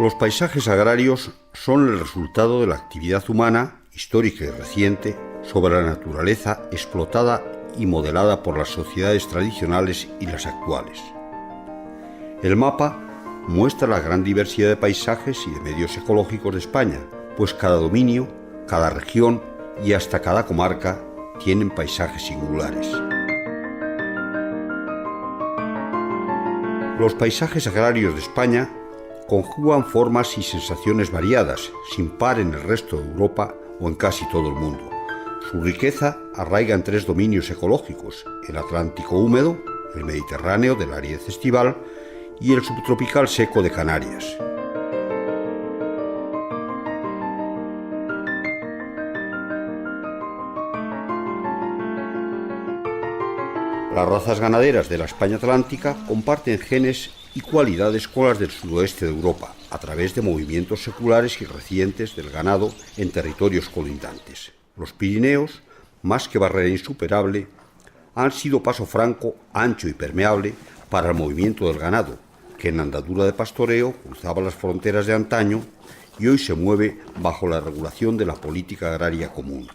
Los paisajes agrarios son el resultado de la actividad humana, histórica y reciente, sobre la naturaleza explotada y modelada por las sociedades tradicionales y las actuales. El mapa muestra la gran diversidad de paisajes y de medios ecológicos de España, pues cada dominio, cada región y hasta cada comarca tienen paisajes singulares. Los paisajes agrarios de España conjugan formas y sensaciones variadas, sin par en el resto de Europa o en casi todo el mundo. Su riqueza arraiga en 3 dominios ecológicos: el Atlántico húmedo, el Mediterráneo de la aridez estival y el subtropical seco de Canarias. Las razas ganaderas de la España atlántica comparten genes y cualidades con las del sudoeste de Europa, a través de movimientos seculares y recientes del ganado en territorios colindantes. Los Pirineos, más que barrera insuperable, han sido paso franco, ancho y permeable para el movimiento del ganado, que en andadura de pastoreo cruzaba las fronteras de antaño y hoy se mueve bajo la regulación de la política agraria común.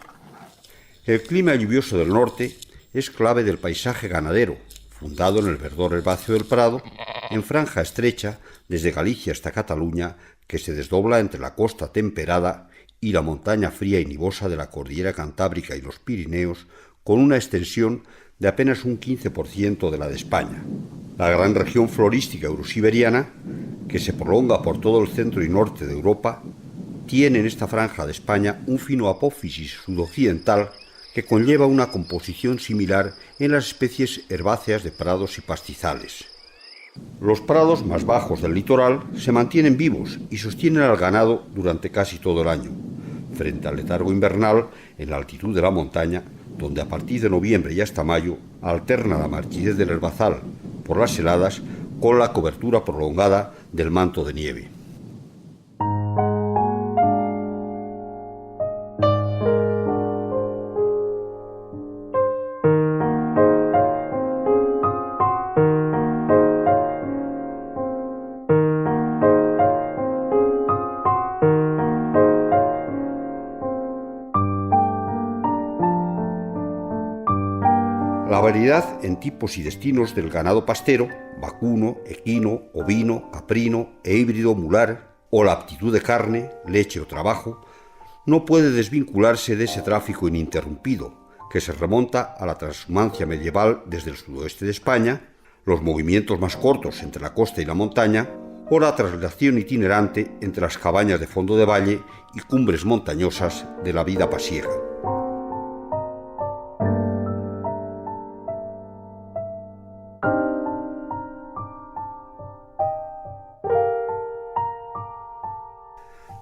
El clima lluvioso del norte es clave del paisaje ganadero, fundado en el verdor herbáceo del Prado, en franja estrecha desde Galicia hasta Cataluña, que se desdobla entre la costa temperada y la montaña fría y nivosa de la cordillera Cantábrica y los Pirineos, con una extensión de apenas un 15% de la de España. La gran región florística eurosiberiana, que se prolonga por todo el centro y norte de Europa, tiene en esta franja de España un fino apófisis sudoccidental que conlleva una composición similar en las especies herbáceas de prados y pastizales. Los prados más bajos del litoral se mantienen vivos y sostienen al ganado durante casi todo el año, frente al letargo invernal en la altitud de la montaña, donde a partir de noviembre y hasta mayo alterna la marchidez del herbazal por las heladas con la cobertura prolongada del manto de nieve. La variedad en tipos y destinos del ganado pastero, vacuno, equino, ovino, caprino e híbrido mular, o la aptitud de carne, leche o trabajo, no puede desvincularse de ese tráfico ininterrumpido, que se remonta a la transhumancia medieval desde el sudoeste de España, los movimientos más cortos entre la costa y la montaña, o la traslación itinerante entre las cabañas de fondo de valle y cumbres montañosas de la vida pasiega.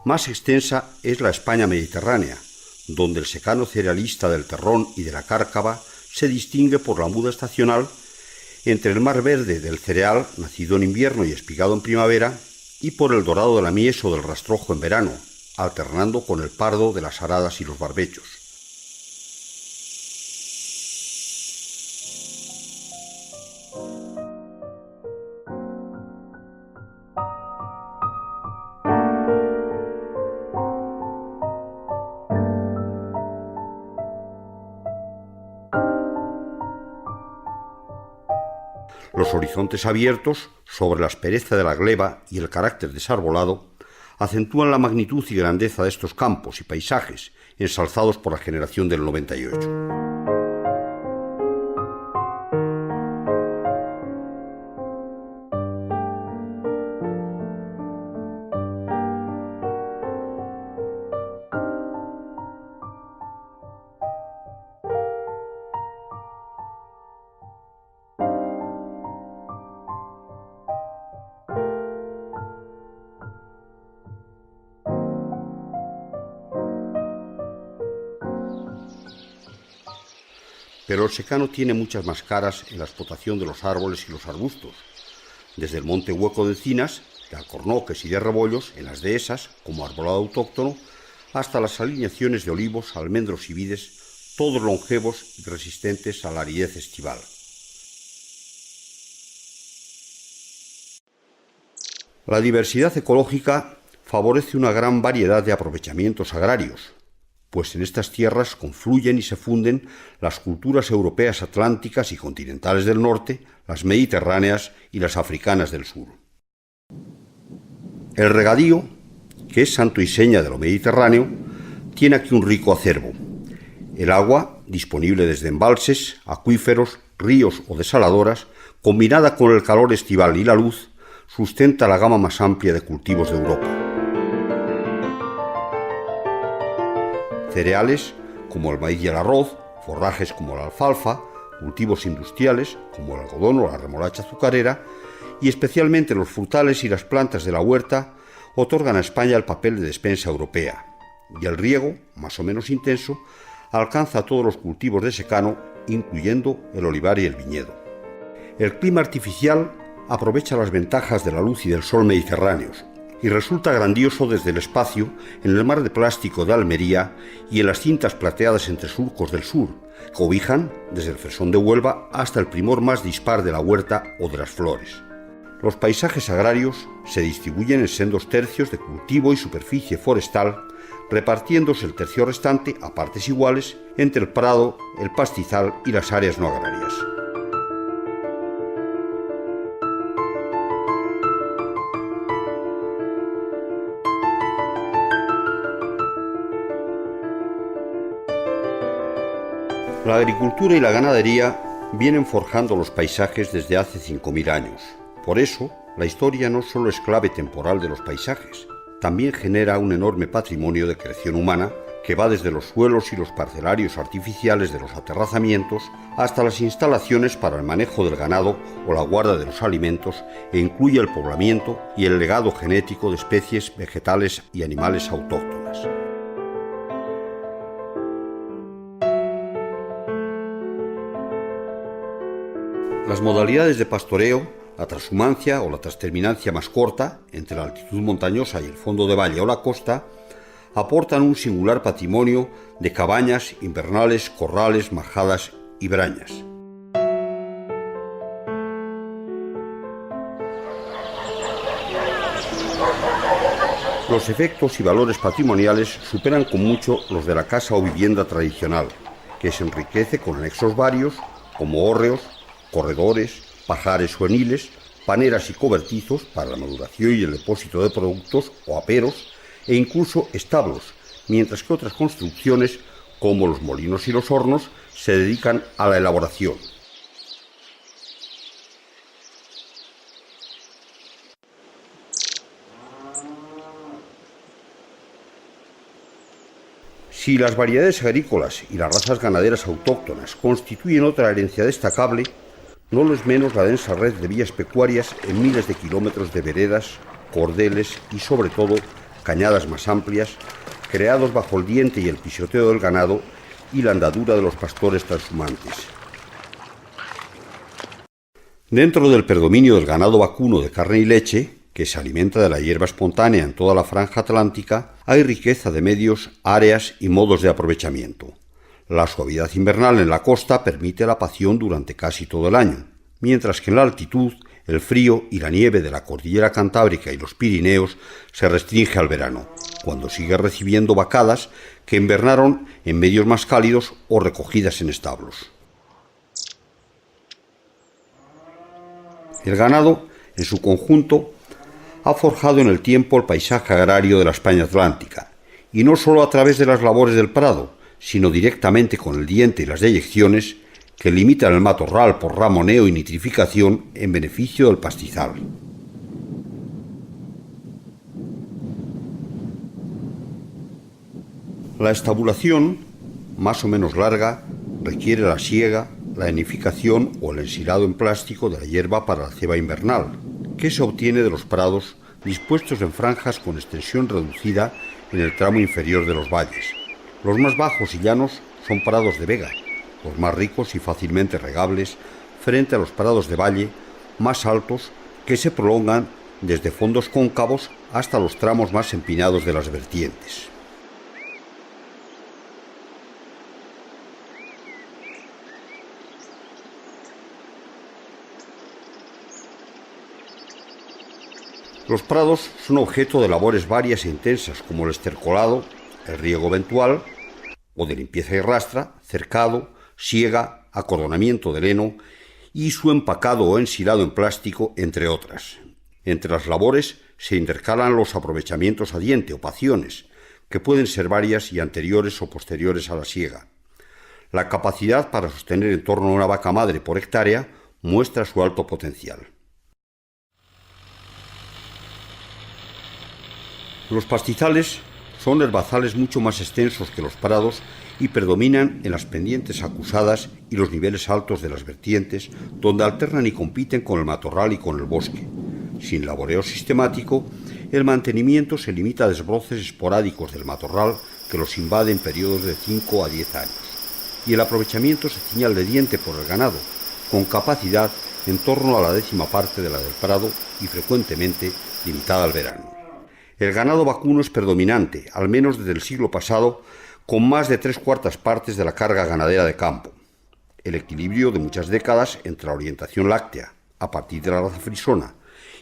Más extensa es la España mediterránea, donde el secano cerealista del terrón y de la cárcava se distingue por la muda estacional entre el mar verde del cereal, nacido en invierno y espigado en primavera, y por el dorado de la mies o del rastrojo en verano, alternando con el pardo de las aradas y los barbechos. Los horizontes abiertos, sobre la aspereza de la gleba y el carácter desarbolado, acentúan la magnitud y grandeza de estos campos y paisajes, ensalzados por la generación del 98. Pero el secano tiene muchas más caras en la explotación de los árboles y los arbustos, desde el monte hueco de encinas, de alcornoques y de rebollos en las dehesas, como arbolado autóctono, hasta las alineaciones de olivos, almendros y vides, todos longevos y resistentes a la aridez estival. La diversidad ecológica favorece una gran variedad de aprovechamientos agrarios, pues en estas tierras confluyen y se funden las culturas europeas atlánticas y continentales del norte, las mediterráneas y las africanas del sur. El regadío, que es santo y seña de lo mediterráneo, tiene aquí un rico acervo. El agua, disponible desde embalses, acuíferos, ríos o desaladoras, combinada con el calor estival y la luz, sustenta la gama más amplia de cultivos de Europa. Cereales como el maíz y el arroz, forrajes como la alfalfa, cultivos industriales como el algodón o la remolacha azucarera, y especialmente los frutales y las plantas de la huerta otorgan a España el papel de despensa europea, y el riego, más o menos intenso, alcanza a todos los cultivos de secano, incluyendo el olivar y el viñedo. El clima artificial aprovecha las ventajas de la luz y del sol mediterráneos, y resulta grandioso desde el espacio en el mar de plástico de Almería y en las cintas plateadas entre surcos del sur, que cobijan desde el fresón de Huelva hasta el primor más dispar de la huerta o de las flores. Los paisajes agrarios se distribuyen en sendos tercios de cultivo y superficie forestal, repartiéndose el tercio restante a partes iguales entre el prado, el pastizal y las áreas no agrarias. La agricultura y la ganadería vienen forjando los paisajes desde hace 5.000 años. Por eso, la historia no solo es clave temporal de los paisajes, también genera un enorme patrimonio de creación humana que va desde los suelos y los parcelarios artificiales de los aterrazamientos hasta las instalaciones para el manejo del ganado o la guarda de los alimentos, e incluye el poblamiento y el legado genético de especies vegetales y animales autóctonas. Las modalidades de pastoreo, la transhumancia o la transterminancia más corta, entre la altitud montañosa y el fondo de valle o la costa, aportan un singular patrimonio de cabañas, invernales, corrales, majadas y brañas. Los efectos y valores patrimoniales superan con mucho los de la casa o vivienda tradicional, que se enriquece con anexos varios como hórreos, corredores, pajares o eniles, paneras y cobertizos para la maduración y el depósito de productos o aperos, e incluso establos, mientras que otras construcciones, como los molinos y los hornos, se dedican a la elaboración. Si las variedades agrícolas y las razas ganaderas autóctonas constituyen otra herencia destacable, no lo es menos la densa red de vías pecuarias en miles de kilómetros de veredas, cordeles y, sobre todo, cañadas más amplias, creados bajo el diente y el pisoteo del ganado y la andadura de los pastores transhumantes. Dentro del predominio del ganado vacuno de carne y leche, que se alimenta de la hierba espontánea en toda la franja atlántica, hay riqueza de medios, áreas y modos de aprovechamiento. La suavidad invernal en la costa permite la pación durante casi todo el año, mientras que en la altitud el frío y la nieve de la cordillera Cantábrica y los Pirineos se restringe al verano, cuando sigue recibiendo vacadas que invernaron en medios más cálidos o recogidas en establos. El ganado, en su conjunto, ha forjado en el tiempo el paisaje agrario de la España atlántica, y no solo a través de las labores del prado, sino directamente con el diente y las deyecciones que limitan el matorral por ramoneo y nitrificación en beneficio del pastizal. La estabulación, más o menos larga, requiere la siega, la enificación o el ensilado en plástico de la hierba para la ceba invernal, que se obtiene de los prados dispuestos en franjas con extensión reducida en el tramo inferior de los valles. Los más bajos y llanos son prados de vega, los más ricos y fácilmente regables frente a los prados de valle más altos que se prolongan desde fondos cóncavos hasta los tramos más empinados de las vertientes. Los prados son objeto de labores varias e intensas, como el estercolado, el riego eventual, o de limpieza y rastra, cercado, siega, acordonamiento del heno y su empacado o ensilado en plástico, entre otras. Entre las labores se intercalan los aprovechamientos a diente o paciones, que pueden ser varias y anteriores o posteriores a la siega. La capacidad para sostener en torno a una vaca madre por hectárea muestra su alto potencial. Los pastizales son herbazales mucho más extensos que los prados y predominan en las pendientes acusadas y los niveles altos de las vertientes, donde alternan y compiten con el matorral y con el bosque. Sin laboreo sistemático, el mantenimiento se limita a desbroces esporádicos del matorral que los invade en periodos de 5 a 10 años, y el aprovechamiento se ciñe al de diente por el ganado, con capacidad en torno a la 10ª parte de la del prado y frecuentemente limitada al verano. El ganado vacuno es predominante, al menos desde el siglo pasado, con más de 3/4 partes de la carga ganadera de campo. El equilibrio de muchas décadas entre la orientación láctea, a partir de la raza frisona,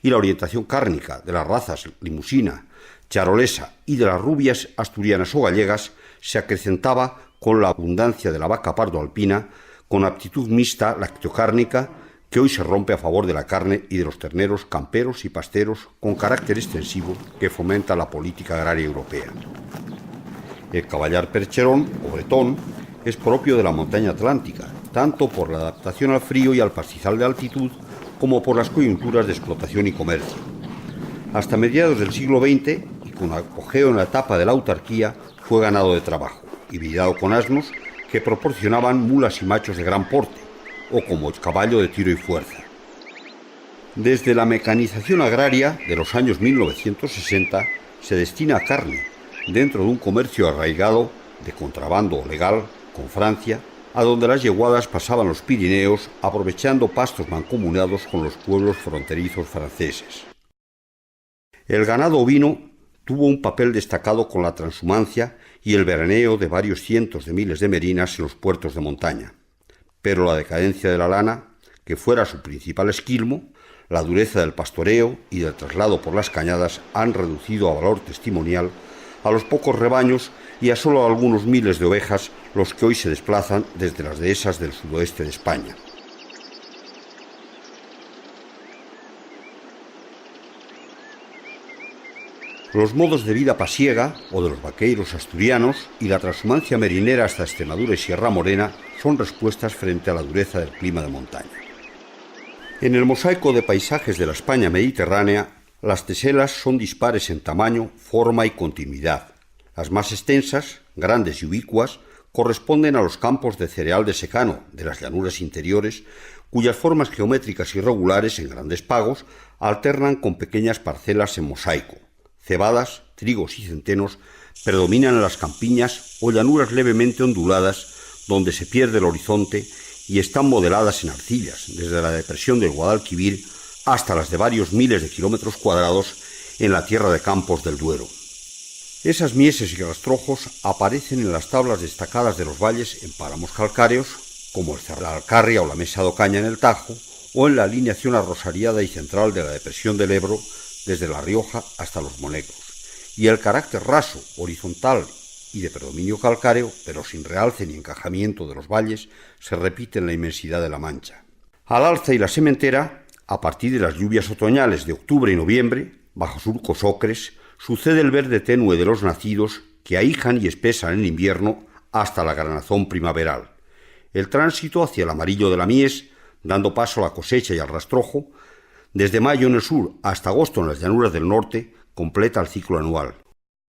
y la orientación cárnica de las razas limusina, charolesa y de las rubias asturianas o gallegas se acrecentaba con la abundancia de la vaca pardo alpina, con aptitud mixta lacteocárnica, que hoy se rompe a favor de la carne y de los terneros camperos y pasteros con carácter extensivo que fomenta la política agraria europea. El caballar percherón o bretón es propio de la montaña atlántica, tanto por la adaptación al frío y al pastizal de altitud como por las coyunturas de explotación y comercio. Hasta mediados del siglo XX, y con apogeo en la etapa de la autarquía, fue ganado de trabajo, hibridado con asnos que proporcionaban mulas y machos de gran porte, o como caballo de tiro y fuerza. Desde la mecanización agraria de los años 1960 se destina a carne, dentro de un comercio arraigado de contrabando legal con Francia, a donde las yeguadas pasaban los Pirineos aprovechando pastos mancomunados con los pueblos fronterizos franceses. El ganado ovino tuvo un papel destacado con la transhumancia y el veraneo de varios cientos de miles de merinas en los puertos de montaña. Pero la decadencia de la lana, que fuera su principal esquilmo, la dureza del pastoreo y del traslado por las cañadas han reducido a valor testimonial a los pocos rebaños y a solo algunos miles de ovejas los que hoy se desplazan desde las dehesas del sudoeste de España. Los modos de vida pasiega, o de los vaqueiros asturianos, y la transhumancia merinera hasta Extremadura y Sierra Morena son respuestas frente a la dureza del clima de montaña. En el mosaico de paisajes de la España mediterránea, las teselas son dispares en tamaño, forma y continuidad. Las más extensas, grandes y ubicuas, corresponden a los campos de cereal de secano de las llanuras interiores, cuyas formas geométricas irregulares en grandes pagos alternan con pequeñas parcelas en mosaico. Cebadas, trigos y centenos predominan en las campiñas o llanuras levemente onduladas donde se pierde el horizonte y están modeladas en arcillas, desde la depresión del Guadalquivir hasta las de varios miles de kilómetros cuadrados en la tierra de Campos del Duero. Esas mieses y rastrojos aparecen en las tablas destacadas de los valles en páramos calcáreos, como el Cerro de la Alcarria o la Mesa de Ocaña en el Tajo, o en la alineación arrosariada y central de la depresión del Ebro, desde La Rioja hasta los Monegros, y el carácter raso, horizontal y de predominio calcáreo, pero sin realce ni encajamiento de los valles, se repite en la inmensidad de la Mancha. Al alza y la sementera, a partir de las lluvias otoñales de octubre y noviembre, bajo surcos ocres, sucede el verde tenue de los nacidos que ahijan y espesan en invierno hasta la granazón primaveral. El tránsito hacia el amarillo de la mies, dando paso a la cosecha y al rastrojo, desde mayo en el sur hasta agosto en las llanuras del norte, completa el ciclo anual.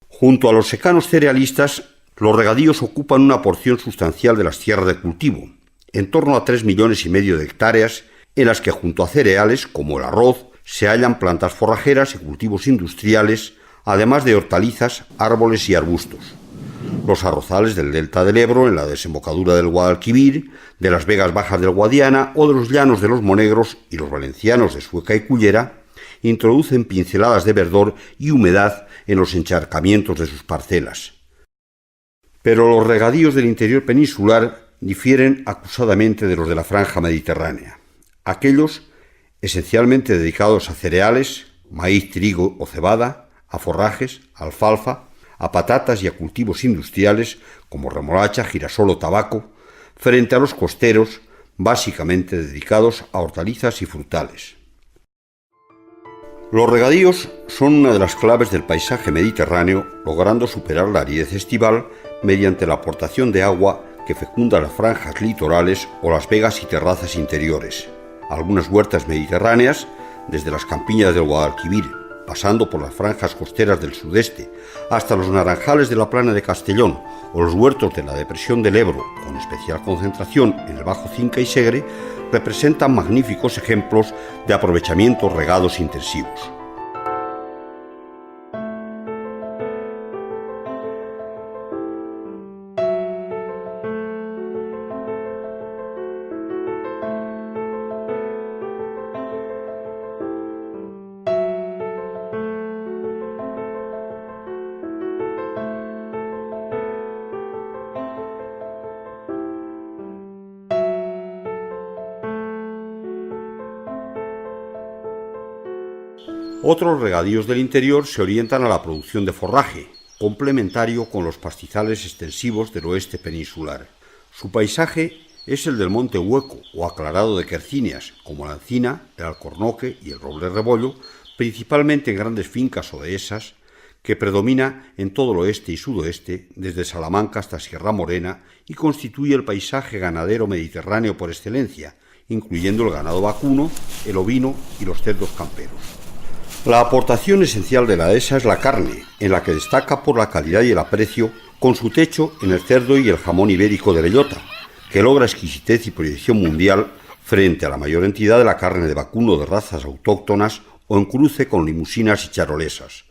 Junto a los secanos cerealistas, los regadíos ocupan una porción sustancial de las tierras de cultivo, en torno a 3,5 millones de hectáreas, en las que junto a cereales, como el arroz, se hallan plantas forrajeras y cultivos industriales, además de hortalizas, árboles y arbustos. Los arrozales del delta del Ebro, en la desembocadura del Guadalquivir, de las vegas bajas del Guadiana o de los llanos de los Monegros y los valencianos de Sueca y Cullera, introducen pinceladas de verdor y humedad en los encharcamientos de sus parcelas. Pero los regadíos del interior peninsular difieren acusadamente de los de la franja mediterránea. Aquellos, esencialmente dedicados a cereales, maíz, trigo o cebada, a forrajes, a alfalfa, a patatas y a cultivos industriales como remolacha, girasol o tabaco, frente a los costeros, básicamente dedicados a hortalizas y frutales. Los regadíos son una de las claves del paisaje mediterráneo, logrando superar la aridez estival mediante la aportación de agua que fecunda las franjas litorales o las vegas y terrazas interiores. Algunas huertas mediterráneas, desde las campiñas del Guadalquivir, pasando por las franjas costeras del sudeste, hasta los naranjales de la plana de Castellón o los huertos de la depresión del Ebro, con especial concentración en el Bajo Cinca y Segre, representan magníficos ejemplos de aprovechamientos regados intensivos. Otros regadíos del interior se orientan a la producción de forraje, complementario con los pastizales extensivos del oeste peninsular. Su paisaje es el del monte hueco o aclarado de quercíneas, como la encina, el alcornoque y el roble rebollo, principalmente en grandes fincas o dehesas, que predomina en todo el oeste y sudoeste, desde Salamanca hasta Sierra Morena, y constituye el paisaje ganadero mediterráneo por excelencia, incluyendo el ganado vacuno, el ovino y los cerdos camperos. La aportación esencial de la dehesa es la carne, en la que destaca por la calidad y el aprecio, con su techo en el cerdo y el jamón ibérico de bellota, que logra exquisitez y proyección mundial frente a la mayor entidad de la carne de vacuno de razas autóctonas o en cruce con limusinas y charolesas.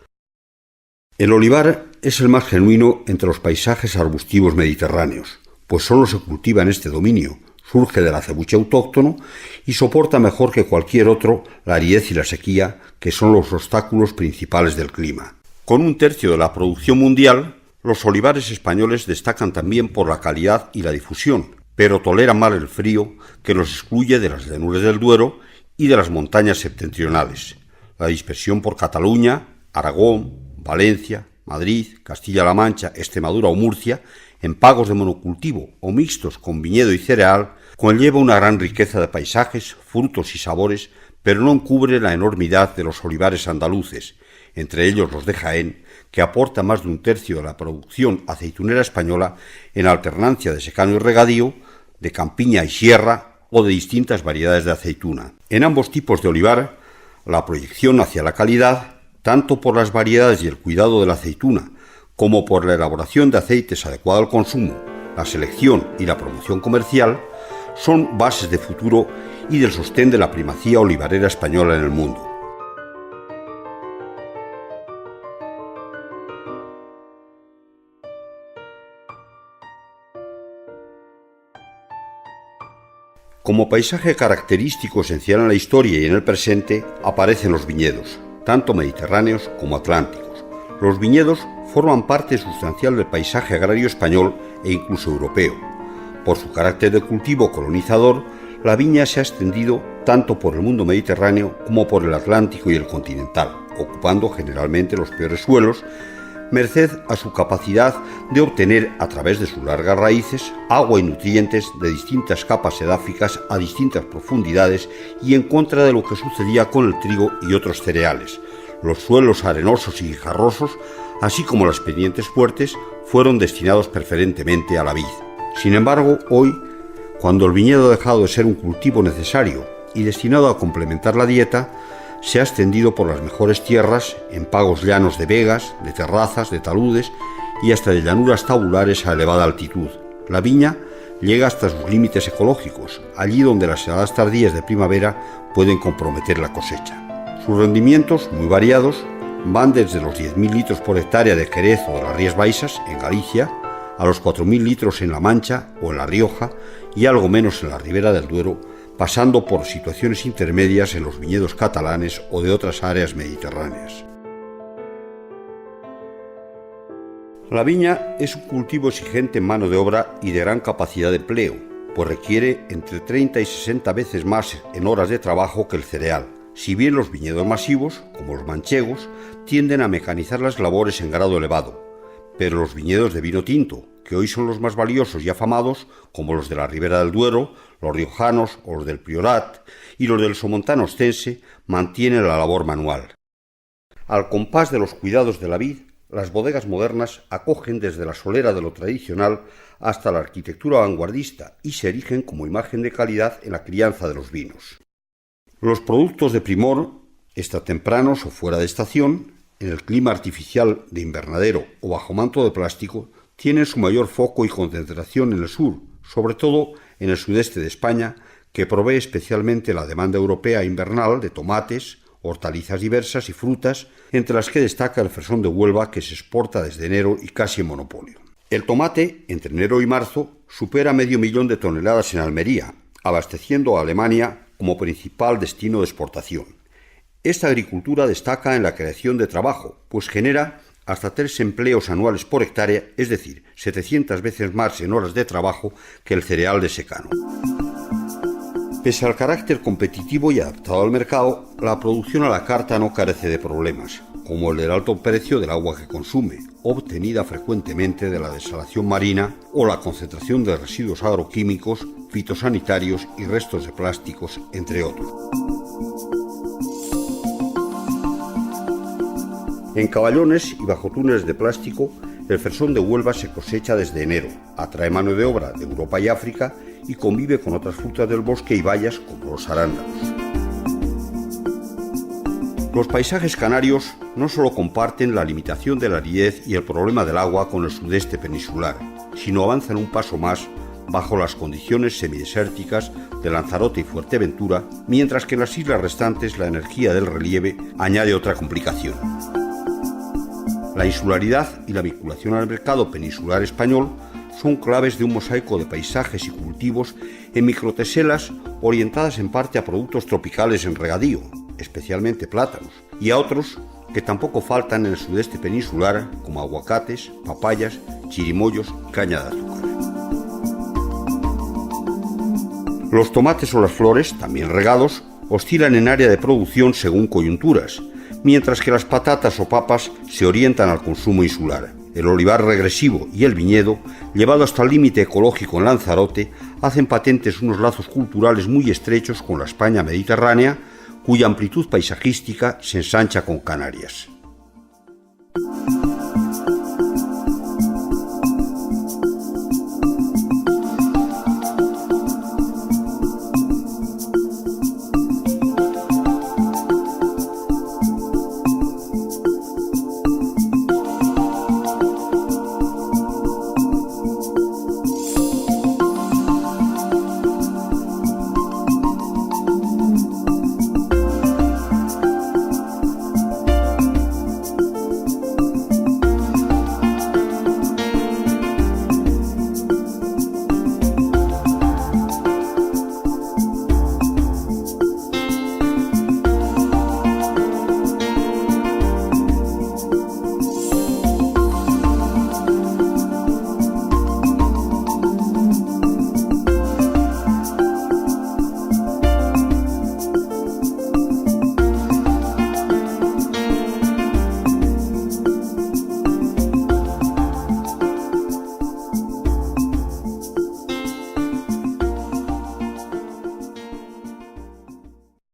El olivar es el más genuino entre los paisajes arbustivos mediterráneos, pues solo se cultiva en este dominio, surge del acebuche autóctono y soporta mejor que cualquier otro la aridez y la sequía, que son los obstáculos principales del clima. Con 1/3 de la producción mundial, los olivares españoles destacan también por la calidad y la difusión, pero toleran mal el frío que los excluye de las llanuras del Duero y de las montañas septentrionales. La dispersión por Cataluña, Aragón, Valencia, Madrid, Castilla-La Mancha, Extremadura o Murcia, en pagos de monocultivo o mixtos con viñedo y cereal, conlleva una gran riqueza de paisajes, frutos y sabores, pero no cubre la enormidad de los olivares andaluces, entre ellos los de Jaén, que aporta más de 1/3 de la producción aceitunera española en alternancia de secano y regadío, de campiña y sierra o de distintas variedades de aceituna. En ambos tipos de olivar, la proyección hacia la calidad, tanto por las variedades y el cuidado de la aceituna, como por la elaboración de aceites adecuado al consumo, la selección y la promoción comercial, son bases de futuro y del sostén de la primacía olivarera española en el mundo. Como paisaje característico esencial en la historia y en el presente, aparecen los viñedos, tanto mediterráneos como atlánticos. Los viñedos forman parte sustancial del paisaje agrario español e incluso europeo. Por su carácter de cultivo colonizador, la viña se ha extendido tanto por el mundo mediterráneo como por el Atlántico y el continental, ocupando generalmente los peores suelos, merced a su capacidad de obtener, a través de sus largas raíces, agua y nutrientes de distintas capas edáficas a distintas profundidades y en contra de lo que sucedía con el trigo y otros cereales. Los suelos arenosos y guijarrosos, así como las pendientes fuertes, fueron destinados preferentemente a la vid. Sin embargo, hoy, cuando el viñedo ha dejado de ser un cultivo necesario y destinado a complementar la dieta, se ha extendido por las mejores tierras, en pagos llanos de vegas, de terrazas, de taludes y hasta de llanuras tabulares a elevada altitud. La viña llega hasta sus límites ecológicos, allí donde las heladas tardías de primavera pueden comprometer la cosecha. Sus rendimientos, muy variados, van desde los 10.000 litros por hectárea de Jerez o de las Rías Baixas, en Galicia, a los 4.000 litros en La Mancha o en La Rioja y algo menos en la Ribera del Duero, pasando por situaciones intermedias en los viñedos catalanes o de otras áreas mediterráneas. La viña es un cultivo exigente en mano de obra y de gran capacidad de empleo, pues requiere entre 30 y 60 veces más en horas de trabajo que el cereal, Si bien los viñedos masivos, como los manchegos, tienden a mecanizar las labores en grado elevado, pero los viñedos de vino tinto, que hoy son los más valiosos y afamados, como los de la Ribera del Duero, los riojanos o los del Priorat, y los del Somontano Ostense, mantienen la labor manual. Al compás de los cuidados de la vid, las bodegas modernas acogen desde la solera de lo tradicional hasta la arquitectura vanguardista y se erigen como imagen de calidad en la crianza de los vinos. Los productos de primor, extratempranos o fuera de estación, en el clima artificial de invernadero o bajo manto de plástico, tienen su mayor foco y concentración en el sur, sobre todo en el sudeste de España, que provee especialmente la demanda europea invernal de tomates, hortalizas diversas y frutas, entre las que destaca el fresón de Huelva, que se exporta desde enero y casi en monopolio. El tomate, entre enero y marzo, supera 500.000 de toneladas en Almería, abasteciendo a Alemania como principal destino de exportación. Esta agricultura destaca en la creación de trabajo, pues genera hasta 3 empleos anuales por hectárea, es decir, 700 veces más en horas de trabajo que el cereal de secano. Pese al carácter competitivo y adaptado al mercado, la producción a la carta no carece de problemas, como el del alto precio del agua que consume, obtenida frecuentemente de la desalación marina, o la concentración de residuos agroquímicos, fitosanitarios y restos de plásticos, entre otros. En caballones y bajo túneles de plástico, el fresón de Huelva se cosecha desde enero, atrae mano de obra de Europa y África y convive con otras frutas del bosque y bayas como los arándanos. Los paisajes canarios no solo comparten la limitación de la aridez y el problema del agua con el sudeste peninsular, sino avanzan un paso más bajo las condiciones semidesérticas de Lanzarote y Fuerteventura, mientras que en las islas restantes la energía del relieve añade otra complicación. La insularidad y la vinculación al mercado peninsular español son claves de un mosaico de paisajes y cultivos en microteselas orientadas en parte a productos tropicales en regadío, especialmente plátanos, y a otros que tampoco faltan en el sudeste peninsular, como aguacates, papayas, chirimoyos y caña de azúcar. Los tomates o las flores, también regados, oscilan en área de producción según coyunturas, mientras que las patatas o papas se orientan al consumo insular. El olivar regresivo y el viñedo, llevado hasta el límite ecológico en Lanzarote, hacen patentes unos lazos culturales muy estrechos con la España mediterránea, cuya amplitud paisajística se ensancha con Canarias.